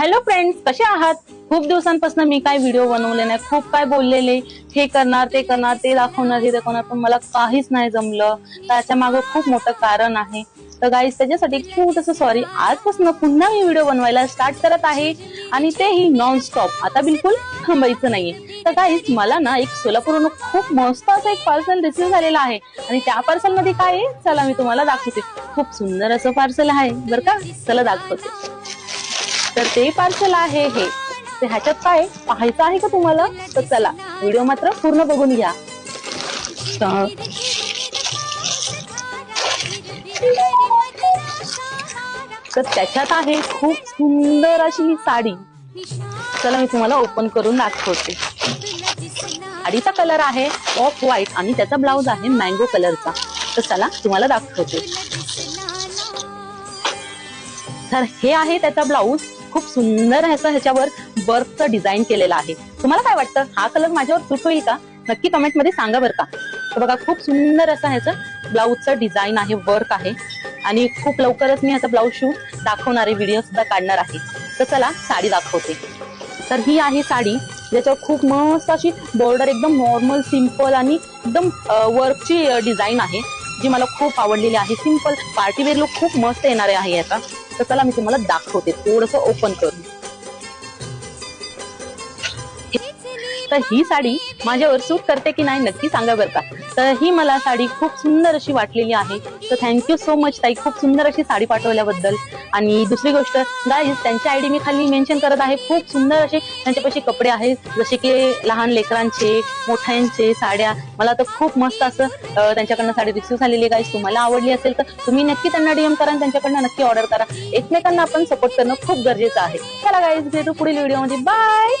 Hello friends, कसे आहात? खूप दिवसांपासून मी काय व्हिडिओ बनवले नाही, खूप काय बोललेले, हे करणार ते करणार, ते दाखवणार हे दाखवणार, पण मला काहीच नाही जमलं. त्याच्या मागे खूप मोठं कारण आहे. तर गाईज त्याच्यासाठी खूप असं सॉरी. आजपासून पुन्हा मी व्हिडिओ बनवायला स्टार्ट करत आहे आणि तेही नॉन स्टॉप. आता बिलकुल थांबायचं नाहीये. तर गाईज मला ना एक सोलापूरहून खूप मस्त असं एक पार्सल रिसीव्ह झालेलं आहे आणि त्या पार्सल मध्ये काय आहे चला मी तुम्हाला दाखवते. खूप सुंदर असं पार्सल आहे बरं का, चला दाखवते. तर ते पार्सल आहे हे. तर ह्याच्यात काय पाहायचं आहे का तुम्हाला? तर चला व्हिडिओ मात्र पूर्ण बघून घ्या. तर त्याच्यात आहे खूप सुंदर अशी ही साडी. चला मी तुम्हाला ओपन करून दाखवते. साडीचा कलर आहे ऑफ व्हाईट आणि त्याचा ब्लाउज आहे मँगो कलरचा. तर चला तुम्हाला दाखवते. तर हे आहे त्याचा ब्लाऊज. खूप सुंदर ह्याच्यावर वर्कचं डिझाईन केलेलं आहे. तुम्हाला काय वाटतं, हा कलर माझ्यावर सूट होईल का? नक्की कमेंट मध्ये सांगा बरं का. तर बघा खूप सुंदर असं ह्याचं ब्लाऊजचं डिझाईन आहे, वर्क आहे आणि खूप लवकरच मी ह्याचा ब्लाऊज शूट दाखवणार आहे, व्हिडिओ सुद्धा काढणार आहे. तर चला साडी दाखवते. तर ही आहे साडी, ज्याच्यावर खूप मस्त अशी बॉर्डर एकदम नॉर्मल सिंपल आणि एकदम वर्कची डिझाईन आहे, जी मला खूप आवडलेली आहे. सिंपल पार्टीवेअर लुक खूप मस्त येणार आहे याचा. तर चला मी तुम्हाला दाखवते थोडंसं ओपन करून. तर ही साडी माझ्यावर सूट करते की नाही नक्की सांगा बरं का. तर ही मला साडी खूप सुंदर अशी वाटलेली आहे. तर थँक्यू सो मच ताई, खूप सुंदर अशी साडी पाठवल्याबद्दल. आणि दुसरी गोष्ट गाईज, त्यांची आयडी मी खाली मेन्शन करत आहे. खूप सुंदर असे त्यांच्यापाशी कपडे आहेत, जसे की लहान लेकरांचे, मोठ्यांचे साड्या. मला तर खूप मस्त असं त्यांच्याकडनं साडी रिसीव्ह झालेली आहे. गाईज तुम्हाला आवडली असेल तर तुम्ही नक्की त्यांना डीएम करा आणि त्यांच्याकडनं नक्की ऑर्डर करा. एकमेकांना आपण सपोर्ट करणं खूप गरजेचं आहे. चला गाईज, भेटू पुढील व्हिडिओमध्ये. बाय.